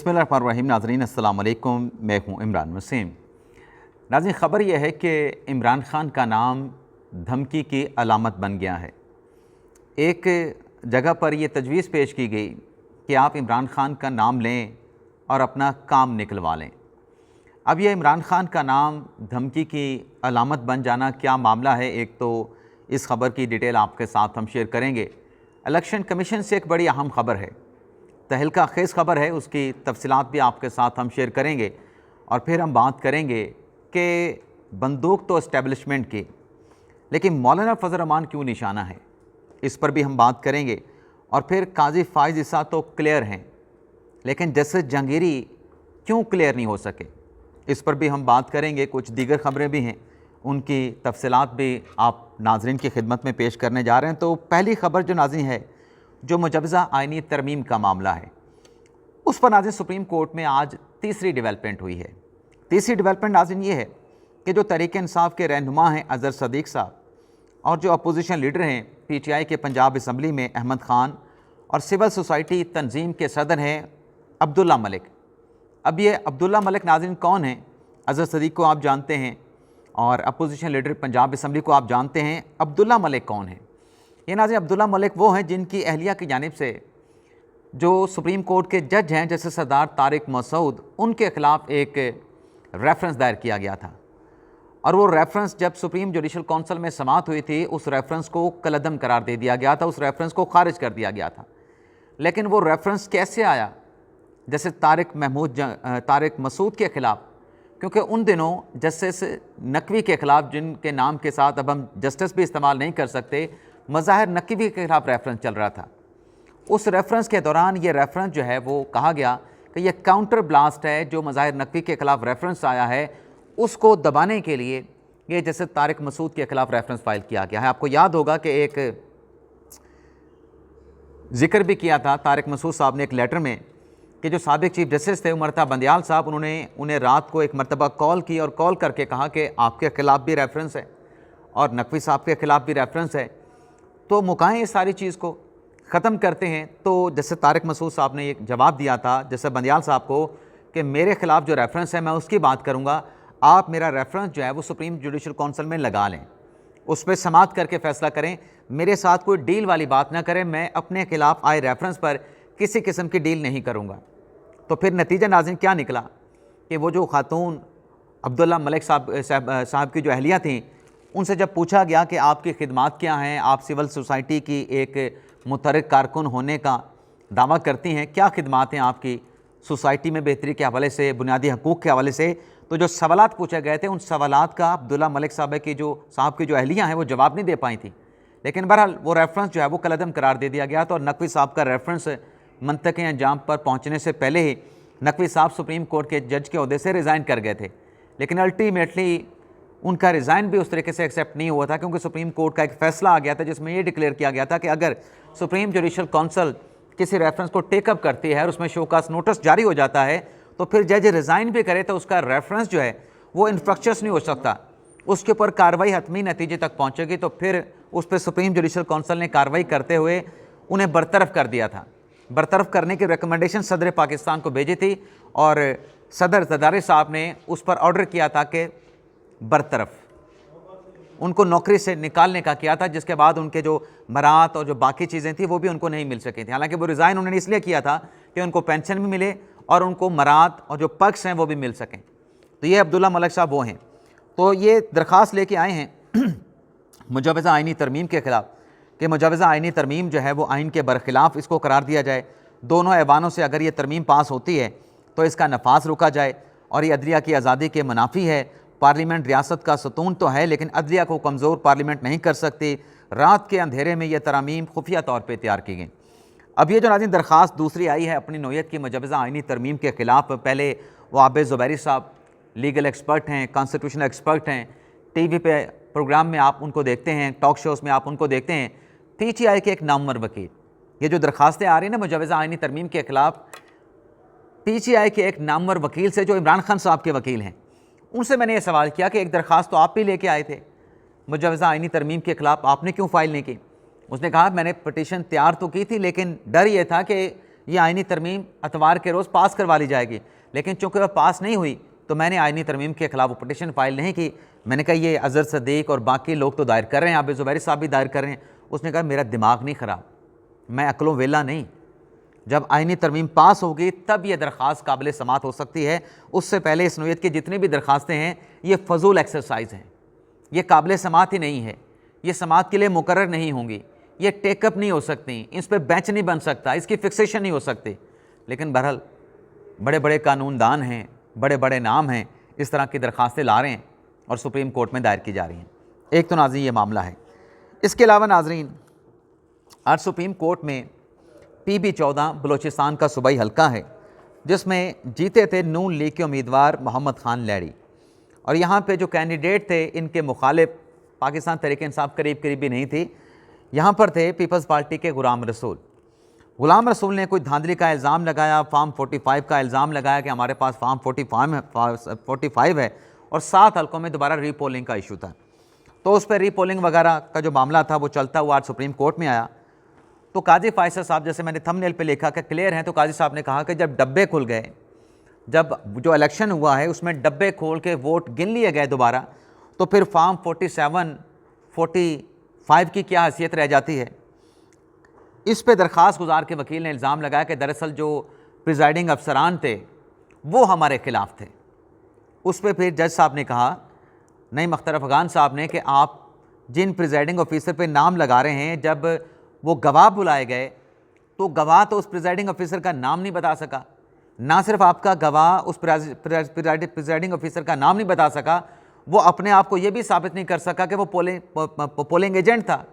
बिस्मिल्लाहिर्रहमानिर्रहीम। नाज़रीन अस्सलाम वालेकुम, मैं हूँ इमरान वसीम। नाज़रीन, ख़बर यह है कि इमरान ख़ान का नाम धमकी की अलामत बन गया है। एक जगह पर यह तजवीज़ पेश की गई कि आप इमरान ख़ान का नाम लें और अपना काम निकलवा लें। अब यह इमरान ख़ान का नाम धमकी की अलामत बन जाना क्या मामला है, एक तो इस ख़बर की डिटेल आपके साथ हम शेयर करेंगे। इलेक्शन कमीशन से एक बड़ी अहम ख़बर है, तहलका खेज़ ख़बर है, उसकी तफसीलात भी आपके साथ हम शेयर करेंगे। और फिर हम बात करेंगे कि बंदूक तो इस्टेब्लिशमेंट की, लेकिन मौलाना फजल रहमान क्यों निशाना है, इस पर भी हम बात करेंगे। और फिर काजी फ़ाइज़ ईसा तो क्लियर हैं, लेकिन जस्टिस जहांगीरी क्यों क्लियर नहीं हो सके, इस पर भी हम बात करेंगे। कुछ दीगर ख़बरें भी हैं, उनकी तफसीलात भी आप नाज़रीन की खिदमत में पेश करने जा रहे हैं। तो पहली ख़बर जो नाज़रीन है, जो मुजवज़ा आइनी तरमीम का मामला है, उस पर नाज़रीन सुप्रीम कोर्ट में आज तीसरी डेवलपमेंट हुई है। तीसरी डेवलपमेंट नाज़रीन ये है कि जो तहरीक इंसाफ के रहनुमा हैं अज़हर सदीक़ साहब, और जो अपोजिशन लीडर हैं PTI के पंजाब असम्बली में अहमद ख़ान, और सिविल सोसाइटी तंजीम के सदर हैं अब्दुल्ला मलिक। अब ये अब्दुल्ला मलिक नाज़रीन कौन हैं? अज़हर सदीक़ को आप जानते हैं और अपोजिशन लीडर पंजाब असम्बली को आप जानते हैं। अब्दुल्ला मलिक कौन है? ये नाज़रीन अब्दुल्ला मलिक वो हैं जिनकी अहलिया की जानिब से जो सुप्रीम कोर्ट के जज हैं जैसे सरदार तारिक मसूद, उनके ख़िलाफ़ एक रेफरेंस दायर किया गया था। और वो रेफरेंस जब सुप्रीम जुडिशल कौंसिल में समाअत हुई थी, उस रेफरेंस को कलअदम करार दे दिया गया था, उस रेफरेंस को खारिज कर दिया गया था। लेकिन वो रेफरेंस कैसे आया, जैसे तारिक मसूद के ख़िलाफ़, क्योंकि उन दिनों जस्टिस नकवी के ख़िलाफ़, जिनके नाम के साथ अब हम जस्टिस भी इस्तेमाल नहीं कर सकते, मज़ाहिर नकवी के ख़िलाफ़ रेफरेंस चल रहा था। उस रेफरेंस के दौरान ये रेफरेंस जो है वो कहा गया कि यह काउंटर ब्लास्ट है, जो मज़ाहिर नकवी के ख़िलाफ़ रेफरेंस आया है उसको दबाने के लिए ये जैसे तारिक मसूद के ख़िलाफ़ रेफरेंस फाइल किया गया है। आपको याद होगा कि एक ज़िक्र भी किया था तारिक मसूद साहब ने एक लेटर में कि जो साबिक़ चीफ जस्टिस थे उमरता बंदियाल साहब, उन्होंने उन्हें रात को एक मरतबा कॉल की और कॉल करके कहा कि आपके ख़िलाफ़ भी रेफरेंस है और नकवी साहब के ख़िलाफ़ भी रेफरेंस है, तो मुकाएँ इस सारी चीज़ को, ख़त्म करते हैं। तो जैसे तारिक मसूद साहब ने एक जवाब दिया था जैसे बंदियाल साहब को कि मेरे ख़िलाफ़ जो रेफरेंस है मैं उसकी बात करूँगा, आप मेरा रेफरेंस जो है वो सुप्रीम जुडिशल कौंसिल में लगा लें, उस पर समाअत करके फ़ैसला करें, मेरे साथ कोई डील वाली बात ना करें, मैं अपने ख़िलाफ़ आए रेफरेंस पर किसी किस्म की डील नहीं करूँगा। तो फिर नतीजा नाज़रीन क्या निकला कि वो जो खातून अब्दुल्ला मलिक साहब की जो अहलिया थी, उनसे जब पूछा गया कि आपकी खिदमात क्या हैं, आप सिविल सोसाइटी की एक मुतहर्रिक कारकुन होने का दावा करती हैं, क्या खिदमात हैं आपकी सोसाइटी में बेहतरी के हवाले से, बुनियादी हकूक़ के हवाले से, तो जो सवालात पूछे गए थे उन सवालात का अब्दुल्ला मलिक साहब की जो अहलियाँ हैं वो जवाब नहीं दे पाई थी। लेकिन बहरहाल वो रेफरेंस जो है वो कलअदम करार दे दिया गया था और नकवी साहब का रेफरेंस मंतक़े अंजाम पर पहुँचने से पहले ही नकवी साहब सुप्रीम कोर्ट के जज के ओहदे से रिज़ाइन कर गए थे। लेकिन अल्टीमेटली उनका रिज़ाइन भी उस तरीके से एक्सेप्ट नहीं हुआ था, क्योंकि सुप्रीम कोर्ट का एक फ़ैसला आ गया था जिसमें ये डिक्लेयर किया गया था कि अगर सुप्रीम जुडिशल कौंसिल किसी रेफरेंस को टेकअप करती है और उसमें शोकास नोटिस जारी हो जाता है, तो फिर जज रिज़ाइन भी करे तो उसका रेफरेंस जो है वो इन्फ्रक्चस नहीं हो सकता, उसके ऊपर कार्रवाई हतमी नतीजे तक पहुँचेगी। तो फिर उस पर सुप्रीम जुडिशल कौंसिल ने कार्रवाई करते हुए उन्हें बरतरफ कर दिया था। बरतरफ करने की रिकमेंडेशन सदर पाकिस्तान को भेजी थी और सदर जरदारी साहब ने उस पर ऑर्डर किया था कि बरतरफ, उनको नौकरी से निकालने का किया था, जिसके बाद उनके जो मरात और जो बाकी चीज़ें थी वो भी उनको नहीं मिल सकी थी। हालांकि वो रिज़ाइन उन्होंने इसलिए किया था कि उनको पेंशन भी मिले और उनको मरात और जो पक्ष हैं वो भी मिल सकें। तो ये अब्दुल्ला मलिक साहब वो हैं। तो ये दरख्वास्त लेके आए हैं मुजवज़ा आइनी तरमीम के ख़िलाफ़ कि मुजवज़ा आइनी तरमीम जो है वो आइन के बरखिलाफ़ इसको करार दिया जाए। दोनों ऐवानों से अगर ये तरमीम पास होती है तो इसका नफाज रोका जाए और ये अदलिया की आज़ादी के मुनाफी है। पार्लियामेंट रियासत का सतून तो है, लेकिन अदलिया को कमज़ोर पार्लियामेंट नहीं कर सकती। रात के अंधेरे में यह तरामीम खुफिया तौर पर तैयार की गई। अब ये जो नाज़रीन दरख्वास्त दूसरी आई है अपनी नौयत की मुजवज़ा आइनी तरमीम के ख़िलाफ़, पहले वो आबिद ज़ुबैरी साहब लीगल एक्सपर्ट हैं, कॉन्स्टिट्यूशनल एक्सपर्ट हैं, टीवी पे प्रोग्राम में आप उनको देखते हैं, टॉक शोज़ में आप उनको देखते हैं। PTI के एक नामवर वकील, ये जो दरख्वास्तें आ रही हैं ना मुजवज़ा आइनी तरमीम के ख़िलाफ़, PTI के एक नामवर वकील से जो इमरान खान साहब के वकील हैं, उनसे मैंने ये सवाल किया कि एक दरख्वास्त तो आप भी लेके आए थे मुजवज़ा आइनी तरमीम के ख़िलाफ़, आपने क्यों फ़ाइल नहीं की? उसने कहा मैंने पटिशन तैयार तो की थी, लेकिन डर ये था कि ये आइनी तरमीम अतवार के रोज़ पास करवा ली जाएगी। लेकिन चूँकि वह पास नहीं हुई तो मैंने आइनी तरमीम के ख़िलाफ़ पटिशन फाइल नहीं की। मैंने कहा ये अज़हर सदीक़ और बाकी लोग तो दायर कर रहे हैं, आबिद ज़ुबैरी साहब भी दायर कर रहे हैं। उसने कहा मेरा दिमाग नहीं ख़राब, मैं अक्लो वेला नहीं, जब आइनी तरमीम पास होगी तब यह दरख्वास्त काबिल समात हो सकती है। उससे पहले इस नौइयत की जितनी भी दरख्वास्तें हैं ये फ़जूल एक्सरसाइज हैं, ये काबिल समात ही नहीं है, ये समात के लिए मुकर्रर नहीं होंगी, ये टेकअप नहीं हो सकती, इस पर बेंच नहीं बन सकता, इसकी फिक्सेशन नहीं हो सकती। लेकिन बहरहाल बड़े बड़े कानूनदान हैं, बड़े बड़े नाम हैं, इस तरह की दरख्वास्तें ला रहे हैं और सुप्रीम कोर्ट में दायर की जा रही हैं। एक तो नाज़रीन ये मामला है। इसके अलावा नाज़रीन आज सुप्रीम कोर्ट में PB14 बलूचिस्तान का सूबाई हल्का है जिसमें जीते थे नून लीग के उम्मीदवार मोहम्मद खान लैड़ी, और यहाँ पे जो कैंडिडेट थे इनके मुखालिफ पाकिस्तान तहरीक इंसाफ करीब करीब भी नहीं थी। यहाँ पर थे पीपल्स पार्टी के गुलाम रसूल ने कोई धांधली का इल्ज़ाम लगाया, फार्म 45 का इल्ज़ाम लगाया कि हमारे पास फार्म 45 है और 7 हल्कों में दोबारा रीपोलिंग का इशू था। तो उस पर रीपोलिंग वगैरह का जो मामला था वो चलता हुआ आज सुप्रीम कोर्ट में आया। तो काजी फायसर साहब, जैसे मैंने थंबनेल पे लिखा कि क्लियर हैं, तो काजी साहब ने कहा कि जब डब्बे खुल गए, जब जो इलेक्शन हुआ है उसमें डब्बे खोल के वोट गिन लिए गए दोबारा, तो फिर फार्म 47, 45 की क्या हैसियत रह जाती है। इस पे दरख्वास्त गुजार के वकील ने इल्ज़ाम लगाया कि दरअसल जो प्रिजाइडिंग अफसरान थे वो हमारे ख़िलाफ़ थे। उस पर फिर जज साहब ने कहा, नईम अख्तर अफ़गान साहब ने, कि आप जिन प्रिजाइडिंग ऑफिसर पे नाम लगा रहे हैं, जब वो गवाह बुलाए गए तो गवाह तो उस प्रिजाइडिंग ऑफिसर का नाम नहीं बता सका। ना सिर्फ आपका गवाह उस प्रिजाइडिंग ऑफिसर का नाम नहीं बता सका, वो अपने आप को ये भी साबित नहीं कर सका कि वो पोलिंग एजेंट था।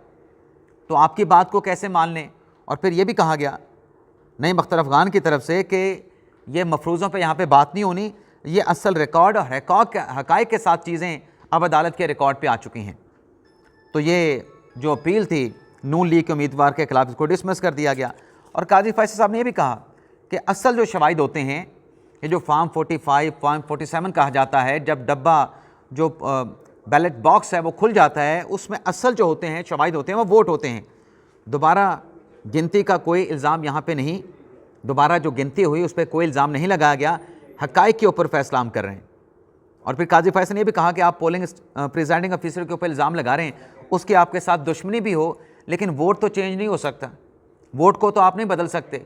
तो आपकी बात को कैसे मान लें। और फिर ये भी कहा गया नईम अख्तर अफ़गान की तरफ से कि ये मफरूज़ों पे यहाँ पे बात नहीं होनी, ये असल रिकॉर्ड और हक़ाइक़ के साथ चीज़ें अब अदालत के रिकॉर्ड पे आ चुकी हैं। तो ये जो अपील थी नून लीग के उम्मीदवार के खिलाफ, इसको डिसमिस कर दिया गया। और काजी फैसल साहब ने यह भी कहा कि असल जो शवाहिद होते हैं, ये जो फार्म 45, फार्म 47 कहा जाता है, जब डब्बा जो बैलेट बॉक्स है वो खुल जाता है, उसमें असल जो होते हैं शवाहिद होते हैं वो वोट होते हैं। दोबारा गिनती का कोई इल्ज़ाम यहाँ पे नहीं, दोबारा जो गिनती हुई उस पर कोई इल्ज़ाम नहीं लगाया गया, हक़ाइक़ के ऊपर फैसला हम कर रहे हैं। और फिर काजी फैसल ने यह भी कहा कि आप पोलिंग प्रिजाइडिंग ऑफिसर के ऊपर इल्ज़ाम लगा रहे हैं, उसकी आपके साथ दुश्मनी भी हो, लेकिन वोट तो चेंज नहीं हो सकता, वोट को तो आप नहीं बदल सकते।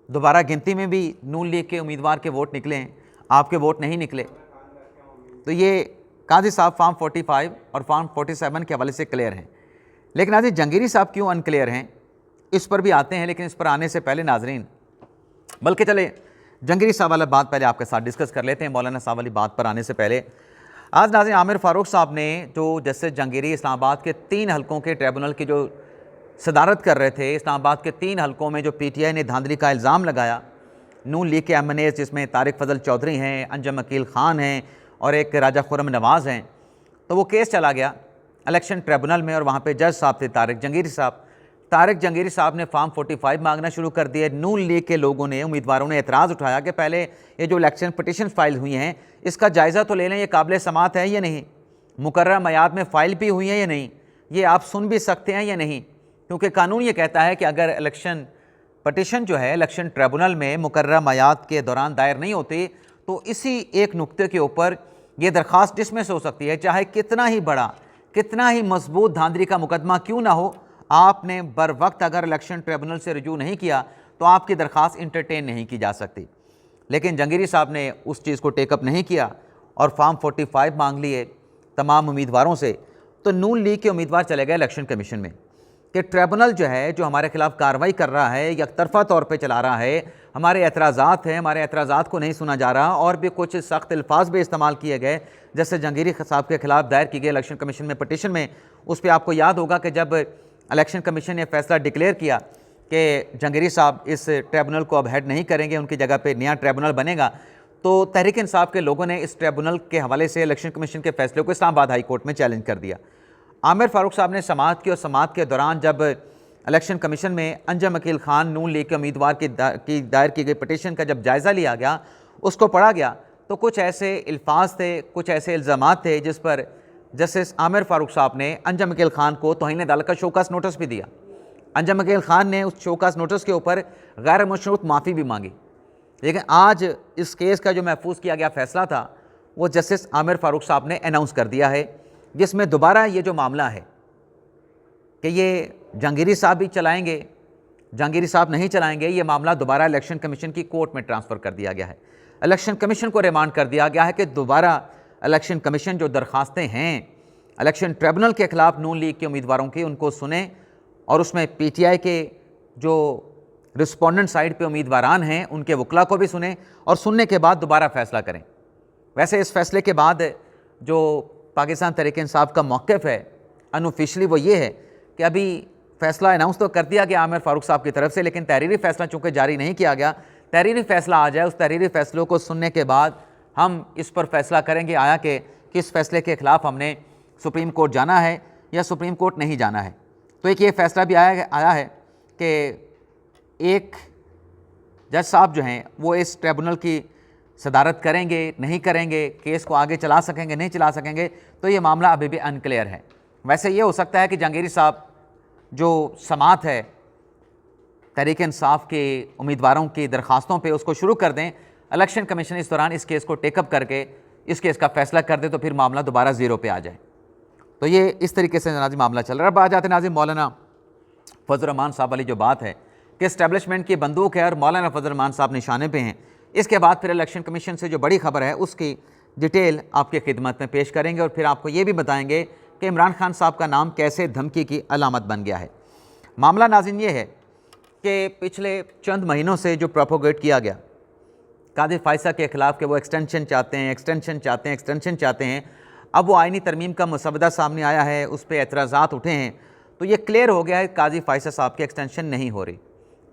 दोबारा गिनती में भी नून लीग के उम्मीदवार के वोट निकले हैं, आपके वोट नहीं निकले। तो ये काजी साहब फार्म 45 और फार्म 47 के हवाले से क्लियर हैं। लेकिन नाज़रीन जंगीरी साहब क्यों अनक्लियर हैं, इस पर भी आते हैं। लेकिन इस पर आने से पहले नाजरीन, बल्कि चले जंगीरी साहब वाला बात पहले आपके साथ डिस्कस कर लेते हैं। मौलाना साहब वाली बात पर आने से पहले आज नाज़रीन आमिर फ़ारूक साहब ने, जो जस्टिस जंगीरी इस्लामाबाद के 3 हल्कों के ट्रिब्यूनल की जो सदारत कर रहे थे, इस्लामाबाद के 3 हल्कों में जो PTI ने धांधली का इल्ज़ाम लगाया, नून लीग के MNAs जिसमें तारिक फजल चौधरी हैं, अंजम अकील ख़ान हैं और एक राजा खुर्रम नवाज़ हैं, तो वो केस चला गया इलेक्शन ट्रिब्यूनल में और वहाँ पे जज साहब थे तारिक जंगीरी साहब ने फार्म 45 मांगना शुरू कर दिए। नून लीग के लोगों ने, उम्मीदवारों ने एतराज़ उठाया कि पहले ये जो इलेक्शन पटिशन फाइल हुई हैं इसका जायज़ा तो ले लें, ये काबिल समात है या नहीं, मुकर्रर मयाद में फ़ाइल भी हुई है या नहीं, ये आप सुन भी सकते हैं या नहीं। क्योंकि कानून ये कहता है कि अगर इलेक्शन पटिशन जो है इलेक्शन ट्रिब्यूनल में मुकर्रर मयाद के दौरान दायर नहीं होती तो इसी एक नुक्ते के ऊपर ये दरख्वास्त डिसमिस हो सकती है, चाहे कितना ही बड़ा, कितना ही मजबूत धांधली का मुकदमा क्यों ना हो। आपने बर वक्त अगर इलेक्शन ट्रिब्यूनल से रजू नहीं किया तो आपकी दरख्वास्त इंटरटेन नहीं की जा सकती। लेकिन जंगीरी साहब ने उस चीज़ को टेकअप नहीं किया और फार्म 45 मांग लिए तमाम उम्मीदवारों से। तो नून लीग के उम्मीदवार चले गए इलेक्शन कमीशन में कि ट्रिब्यूनल जो है, जो हमारे खिलाफ कार्रवाई कर रहा है, यकतरफा तौर पे चला रहा है, हमारे एतराज़ात हैं, हमारे एतराज़ात को नहीं सुना जा रहा, और भी कुछ सख्त अल्फाज भी इस्तेमाल किए गए। जैसे जंगीरी साहब के खिलाफ दायर की गई इलेक्शन कमीशन में पटिशन में, उस पर आपको याद होगा कि जब इलेक्शन कमीशन ने फैसला डिक्लेयर किया कि जंगीरी साहब इस ट्रिब्यूनल को अब हेड नहीं करेंगे, उनकी जगह पे नया ट्रिब्यूनल बनेगा, तो तहरीक इंसाफ के लोगों ने इस ट्रिब्यूनल के हवाले से इलेक्शन कमीशन के फैसले को इस्लामाबाद हाई कोर्ट में चैलेंज कर दिया। आमिर फ़ारूक साहब ने समाअत की और समाअत के दौरान जब इलेक्शन कमीशन में अंजम अकील ख़ान नून लीग के उम्मीदवार की दायर की गई पटिशन का जब जायज़ा लिया गया, उसको पढ़ा गया, तो कुछ ऐसे अल्फाज थे, कुछ ऐसे इल्ज़ामात थे जिस पर जस्टिस आमिर फ़ारूक साहब ने अंजम अकील ख़ान को तौहीन अदालत का शोकस नोटिस भी दिया। अंजुम अकील ख़ान ने उस शोकास नोटिस के ऊपर गैर मशरूत माफ़ी भी मांगी। लेकिन आज इस केस का जो महफूज किया गया फ़ैसला था वो जस्टिस आमिर फ़ारूक साहब ने अनाउंस कर दिया है, जिसमें दोबारा ये जो मामला है कि ये जहांगीरी साहब भी चलाएंगे, जहांगीरी साहब नहीं चलाएंगे, ये मामला दोबारा इलेक्शन कमीशन की कोर्ट में ट्रांसफ़र कर दिया गया है। इलेक्शन कमीशन को रिमांड कर दिया गया है कि दोबारा इलेक्शन कमीशन जो दरख्वास्तें हैं इलेक्शन ट्रिब्यूनल के ख़िलाफ़ नून लीग के उम्मीदवारों की, उनको सुने और उसमें पीटीआई के जो रिस्पोंडेंट साइड पे उम्मीदवारान हैं उनके वकला को भी सुने और सुनने के बाद दोबारा फ़ैसला करें। वैसे इस फैसले के बाद जो पाकिस्तान तहरीक इंसाफ का मौक़िफ़ है अनऑफिशियली वो ये है कि अभी फ़ैसला अनाउंस तो कर दिया गया आमिर फ़ारूक साहब की तरफ से, लेकिन तहरीरी फ़ैसला चूँकि जारी नहीं किया गया, तहरीरी फ़ैसला आ जाए, उस तहरीरी फ़ैसलों को सुनने के बाद हम इस पर फ़ैसला करेंगे आया कि किस फ़ैसले के ख़िलाफ़ हमने सुप्रीम कोर्ट जाना है या सुप्रीम कोर्ट नहीं जाना है। तो एक ये फ़ैसला भी आया है कि एक जज साहब जो हैं वो इस ट्रिब्यूनल की सदारत करेंगे नहीं करेंगे, केस को आगे चला सकेंगे नहीं चला सकेंगे, तो ये मामला अभी भी अनक्लियर है। वैसे ये हो सकता है कि जहांगीरी साहब जो समात है तहरीक इंसाफ के उम्मीदवारों की दरख्वास्तों पे उसको शुरू कर दें, इलेक्शन कमीशन इस दौरान इस केस को टेकअप करके इस केस का फ़ैसला कर दे तो फिर मामला दोबारा ज़ीरो पे आ जाए। तो ये इस तरीके से नाज़िम मामला चल रहा है। अब आ जाते नाज़िम मौलाना फजल रहमान साहब वाली जो बात है कि इस्टेब्लिशमेंट की बंदूक है और मौलाना फजल रहमान साहब निशाने पे हैं। इसके बाद फिर इलेक्शन कमीशन से जो बड़ी खबर है उसकी डिटेल आपके खिदमत में पेश करेंगे और फिर आपको ये भी बताएंगे कि इमरान खान साहब का नाम कैसे धमकी की अलामत बन गया है। मामला नाज़िम ये है कि पिछले चंद महीनों से जो प्रोपोगेट किया गया कादिर फायसा के ख़िलाफ़ कि वो एक्सटेंशन चाहते हैं, अब वो आइनी तरमीम का मसवदा सामने आया है, उस पर एतराज़ात उठे हैं, तो ये क्लियर हो गया है काजी फायसा साहब की एक्सटेंशन नहीं हो रही।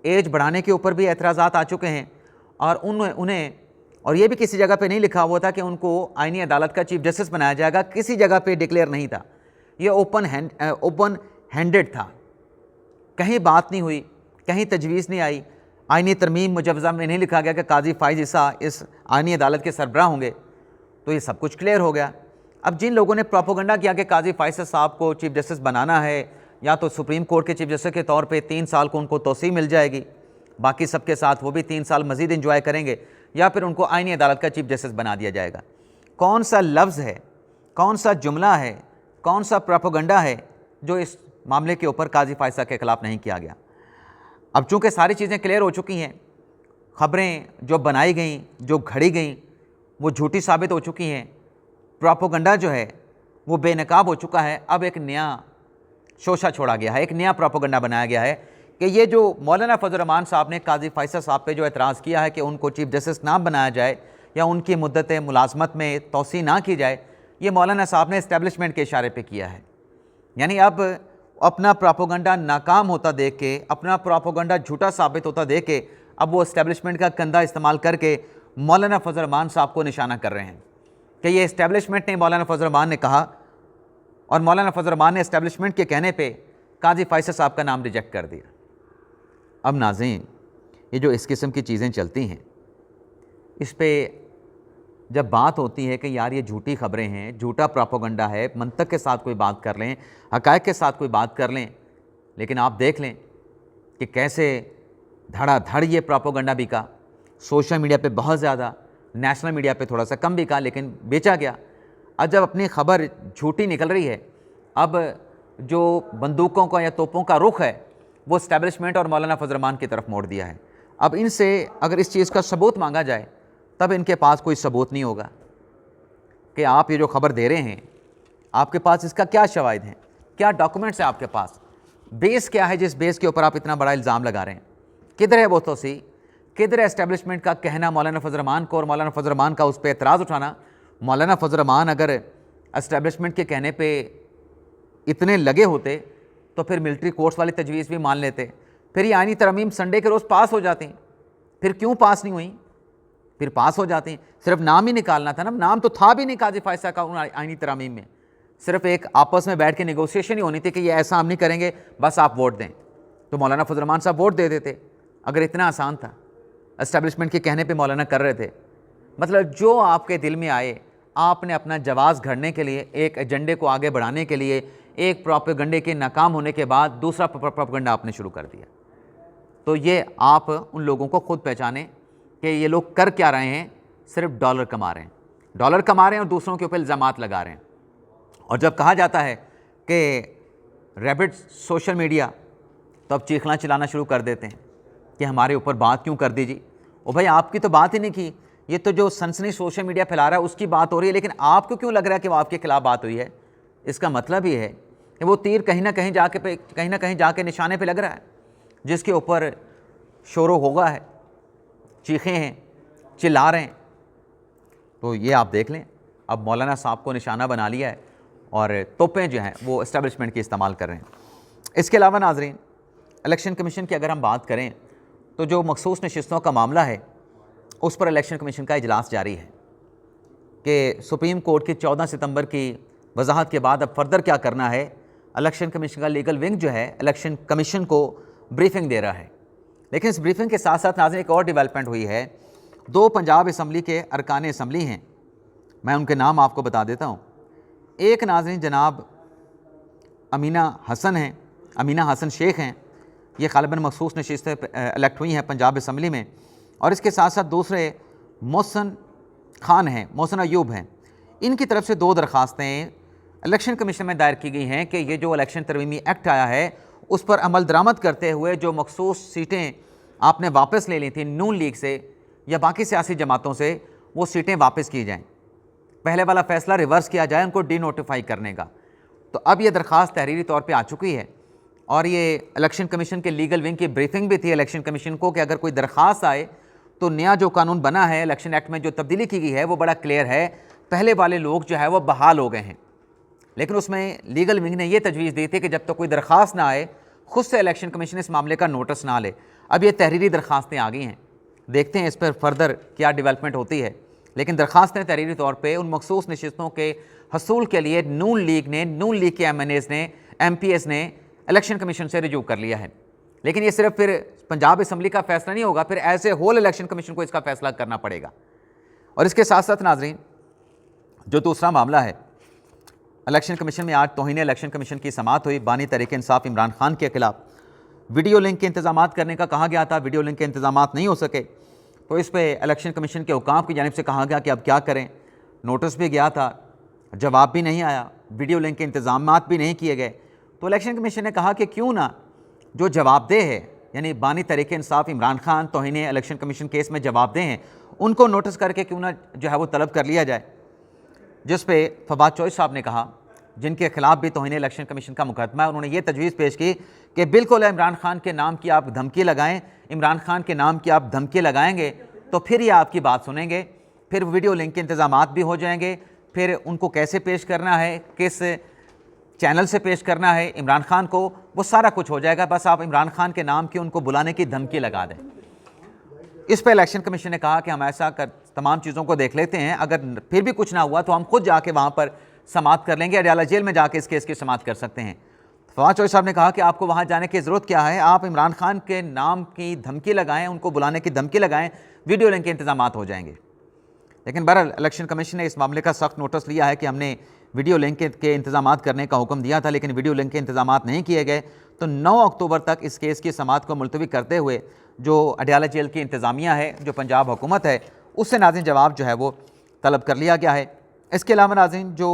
एज बढ़ाने के ऊपर भी एतराज़ात आ चुके हैं और उन्हें और ये भी किसी जगह पे नहीं लिखा हुआ था कि उनको आइनी अदालत का चीफ जस्टिस बनाया जाएगा, किसी जगह पे डिक्लेयर नहीं था। ये ओपन हैंडेड था, कहीं बात नहीं हुई, कहीं तजवीज़ नहीं आई, आइनी तरमीम मुजवज़ा में नहीं लिखा गया कि काजी फाइज ईसा इस आइनी अदालत के सरबराह होंगे। तो ये सब कुछ क्लियर हो गया। अब जिन लोगों ने प्रोपोगंडा किया कि काजी फाइज साहब को चीफ जस्टिस बनाना है या तो सुप्रीम कोर्ट के चीफ जस्टिस के तौर पे 3 साल को उनको तोसी मिल जाएगी, बाकी सबके साथ वो भी 3 साल मज़ीद इंजॉय करेंगे, या फिर उनको आइनी अदालत का चीफ जस्टिस बना दिया जाएगा। कौन सा लफ्ज़ है, कौन सा जुमला है, कौन सा प्रोपोगंडा है जो इस मामले के ऊपर काजी फायसा के ख़िलाफ़ नहीं किया गया? अब चूँकि सारी चीज़ें क्लियर हो चुकी हैं, ख़बरें जो बनाई गई, जो घड़ी गई, वो झूठी साबित हो चुकी हैं, प्रोपोगंडा जो है वो बेनकाब हो चुका है। अब एक नया शोशा छोड़ा गया है, एक नया प्रोपोगंडा बनाया गया है कि ये जो मौलाना फजल रहमान साहब ने काजी फायसा साहब पे जो एतराज़ किया है कि उनको चीफ जस्टिस ना बनाया जाए या उनकी मुद्दत मुलाजमत में तोसी ना की जाए, ये मौलाना साहब ने इस्टेब्लिशमेंट के इशारे पे किया है। यानी अब अपना प्रोपोगंडा नाकाम होता देख के, अपना प्रोपोगंडा झूठा साबित होता देख के, अब वो इस्टेब्लिशमेंट का कंधा इस्तेमाल करके मौलाना फजल रहमान साहब को निशाना कर रहे हैं कि ये इस्टेब्लिशमेंट ने, मौलाना फजल रहमान ने कहा और मौलाना फजल रहमान ने इस्टेब्लिशमेंट के कहने पे काजी फायसा साहब का नाम रिजेक्ट कर दिया। अब नाज़रीन, ये जो इस किस्म की चीज़ें चलती हैं, इस पे जब बात होती है कि यार ये झूठी खबरें हैं, झूठा प्रोपोगंडा है, मंतक के साथ कोई बात कर लें, हक़ाइक़ के साथ कोई बात कर लें, लेकिन आप देख लें कि कैसे धड़ाधड़ ये प्रोपोगंडा बिका। सोशल मीडिया पे बहुत ज़्यादा, नेशनल मीडिया पे थोड़ा सा कम बिका, लेकिन बेचा गया। अब जब अपनी खबर झूठी निकल रही है, अब जो बंदूकों का या तोपों का रुख है वो इस्टेब्लिशमेंट और मौलाना फजल रहमान की तरफ मोड़ दिया है। अब इनसे अगर इस चीज़ का सबूत मांगा जाए तब इनके पास कोई सबूत नहीं होगा कि आप ये जो खबर दे रहे हैं, आपके पास इसका क्या शवाहिद हैं, क्या डॉक्यूमेंट्स हैं आपके पास, बेस क्या है जिस बेस के ऊपर आप इतना बड़ा इल्ज़ाम लगा रहे हैं, किधर है वो तोसी, किधर है इस्टेब्लिशमेंट का कहना मौलाना फजल रहमान को और मौलाना फजल रहमान का उस पर एतराज़ उठाना। मौलाना फजल रहमान अगर इस्टेब्लिशमेंट के कहने पर इतने लगे होते तो फिर मिलिट्री कोर्ट्स वाली तजवीज़ भी मान लेते, फिर ये आइनी तरमीम संडे के रोज़ पास हो जाती। फिर क्यों पास नहीं हुई? फिर पास हो जाती, सिर्फ नाम ही निकालना था ना। नाम तो था भी नहीं काजी फायसा का उन आइनी तरमीम में, सिर्फ एक आपस में बैठ के नेगोशिएशन ही होनी थी कि ये ऐसा हम नहीं करेंगे, बस आप वोट दें। तो मौलाना फजल रहमान साहब वोट दे देते अगर इतना आसान था। एस्टेब्लिशमेंट के कहने पे मौलाना कर रहे थे। मतलब जो आपके दिल में आए, आपने अपना जवाज़ घड़ने के लिए, एक एजेंडे को आगे बढ़ाने के लिए, एक प्रोपेगंडे के नाकाम होने के बाद दूसरा प्रोपेगंडा आपने शुरू कर दिया। तो ये आप उन लोगों को खुद पहचानें कि ये लोग कर क्या रहे हैं, सिर्फ डॉलर कमा रहे हैं, डॉलर कमा रहे हैं और दूसरों के ऊपर इल्ज़ामात लगा रहे हैं। और जब कहा जाता है कि रैपिड सोशल मीडिया, तो अब चीखना चिल्लाना शुरू कर देते हैं कि हमारे ऊपर बात क्यों कर दीजिए। ओ भाई, आपकी तो बात ही नहीं की, ये तो जो सनसनी सोशल मीडिया फैला रहा है उसकी बात हो रही है, लेकिन आपको क्यों लग रहा है कि वो आपके खिलाफ बात हुई है? इसका मतलब ये है कि वो तीर कहीं ना कहीं जाके निशाने पे लग रहा है, जिसके ऊपर शोरो होगा है, चीखे हैं, चिल्ला रहे हैं। तो ये आप देख लें, अब मौलाना साहब को निशाना बना लिया है और तोपें जो हैं वो एस्टेब्लिशमेंट की इस्तेमाल कर रहे हैं। इसके अलावा नाजरीन, इलेक्शन कमीशन की अगर हम बात करें तो जो मखसूस नशिस्तों का मामला है उस पर इलेक्शन कमीशन का इजलास जारी है कि सुप्रीम कोर्ट की 14 सितंबर की वजाहत के बाद अब फर्दर क्या करना है। इलेक्शन कमीशन का लीगल विंग जो है इलेक्शन कमीशन को ब्रीफिंग दे रहा है। लेकिन इस ब्रीफिंग के साथ साथ नाज़रीन एक और डेवलपमेंट हुई है। 2 पंजाब असम्बली के अरकान असम्बली हैं, मैं उनके नाम आपको बता देता हूँ। एक नाज़रीन जनाब अमीना हसन शेख हैं, ये ग़ालिबन मखसूस नशिस्तें इलेक्ट हुई हैं पंजाब असम्बली में। और इसके साथ साथ दूसरे मोहसन अयूब हैं। इनकी तरफ से 2 दरख्वास्तें इलेक्शन कमीशन में दायर की गई हैं कि ये जो इलेक्शन तरमीमी एक्ट आया है उस पर अमल दरामद करते हुए जो मखसूस सीटें आपने वापस ले ली थी नून लीग से या बाकी सियासी जमातों से, वो सीटें वापस की जाएँ, पहले वाला फ़ैसला रिवर्स किया जाए उनको डी नोटिफाई करने का। तो अब ये दरख्वास्त तहरीरी तौर पे आ चुकी है और ये इलेक्शन कमीशन के लीगल विंग की ब्रीफिंग भी थी इलेक्शन कमीशन को कि अगर कोई दरख्वास्त आए तो नया जो कानून बना है इलेक्शन एक्ट में जो तब्दीली की गई है वो बड़ा क्लियर है। पहले वाले लोग जो है वो बहाल हो गए हैं, लेकिन उसमें लीगल विंग ने यह तजवीज़ दी थी कि जब तक कोई दरख्वास्त ना आए खुद से इलेक्शन कमीशन इस मामले का नोटिस ना ले। अब ये तहरीरी दरख्वास्तें आ गई हैं, देखते हैं इस पर फर्दर क्या डेवलपमेंट होती है। लेकिन दरख्वास्तें तहरीरी तौर पर उन मखसूस नशिस्तों के हसूल के लिए नून लीग के MNAs ने MPs ने इलेक्शन कमीशन से रिजू कर लिया है। लेकिन ये सिर्फ फिर पंजाब असम्बली का फैसला नहीं होगा, फिर ऐसे होल इलेक्शन कमीशन को इसका फैसला करना पड़ेगा। और इसके साथ साथ नाजरीन, जो दूसरा मामला है, इलेक्शन कमीशन में आज तौहीन इलेक्शन कमीशन की समाअत हुई। बानी तहरीक इंसाफ इमरान खान के खिलाफ वीडियो लिंक के इंतजाम करने का कहा गया था, वीडियो लिंक के इंतजाम नहीं हो सके तो इस पर इलेक्शन कमीशन के हुकाम की जानिब से कहा गया कि अब क्या करें। नोटिस भी गया था, जवाब भी नहीं आया, वीडियो लिंक के इंतजाम भी नहीं किए गए। तो इलेक्शन कमीशन ने कहा कि क्यों ना जो जवाबदेह है, यानी बानी तहरीक इंसाफ इमरान खान तौहीन इलेक्शन कमीशन केस में जवाबदेह हैं, उनको नोटिस करके क्यों ना जो है वो तलब कर लिया जाए। जिस पे फवाद चौधरी साहब ने कहा, जिनके खिलाफ भी तौहीन इलेक्शन कमीशन का मुकदमा है, उन्होंने ये तजवीज़ पेश की कि बिल्कुल इमरान खान के नाम की आप धमकी लगाएं, इमरान खान के नाम की आप धमकी लगाएंगे तो फिर ये आपकी बात सुनेंगे, फिर वीडियो लिंक के इंतजामात भी हो जाएंगे, फिर उनको कैसे पेश करना है, किस चैनल से पेश करना है इमरान खान को, वो सारा कुछ हो जाएगा। बस आप इमरान खान के नाम की उनको बुलाने की धमकी लगा दें। इस पर इलेक्शन कमीशन ने कहा कि हम ऐसा कर तमाम चीज़ों को देख लेते हैं, अगर फिर भी कुछ ना हुआ तो हम खुद जाके वहाँ पर समाअत कर लेंगे, अडयाला जेल में जाके इस केस की समाअत कर सकते हैं। फवाद चौधरी साहब ने कहा कि आपको वहाँ जाने की ज़रूरत क्या है, आप इमरान खान के नाम की धमकी लगाएं, उनको बुलाने की धमकी लगाएं, वीडियो लिंक के इंतजामात हो जाएंगे। लेकिन बहरहाल इलेक्शन कमीशन ने इस मामले का सख्त नोटिस लिया है कि हमने वीडियो लिंक के इंतजामात करने का हुक्म दिया था, लेकिन वीडियो लिंक के इंतजामात नहीं किए गए। तो 9 अक्टूबर तक इस केस की समाअत को मुलतवी करते हुए जो अडयाला जेल की इंतज़ामिया है, जो पंजाब हुकूमत है, उससे नाज़रीन जवाब जो है वो तलब कर लिया गया है। इसके अलावा नाज़रीन जो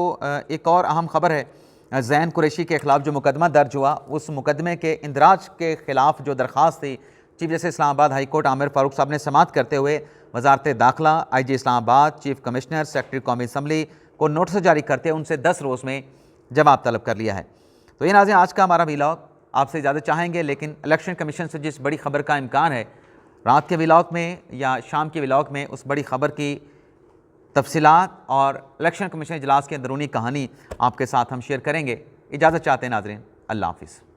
एक और अहम ख़बर है, ज़ैन कुरैशी के ख़िलाफ़ जो मुकदमा दर्ज हुआ, उस मुकदमे के इंदराज के ख़िलाफ़ जो दरख्वास्त थी, chief justice Islamabad high court Aamir Farooq साहब ने समाअत करते हुए वज़ारत दाखिला, IG Islamabad, chief commissioner, secretary कौमी असम्बली को नोटिस जारी करते हुए उनसे 10 रोज़ में जवाब तलब कर लिया है। तो ये नाज़रीन आज का हमारा व्लॉग, आपसे ज़्यादा चाहेंगे लेकिन इलेक्शन कमीशन से जिस बड़ी ख़बर का इम्कान है रात के व्लॉग में या शाम के व्लॉग में, उस बड़ी ख़बर की तफसीलात और इलेक्शन कमीशन इजलास की अंदरूनी कहानी आपके साथ हम शेयर करेंगे। इजाज़त चाहते हैं नाज़रीन, अल्लाह हाफ़िज़।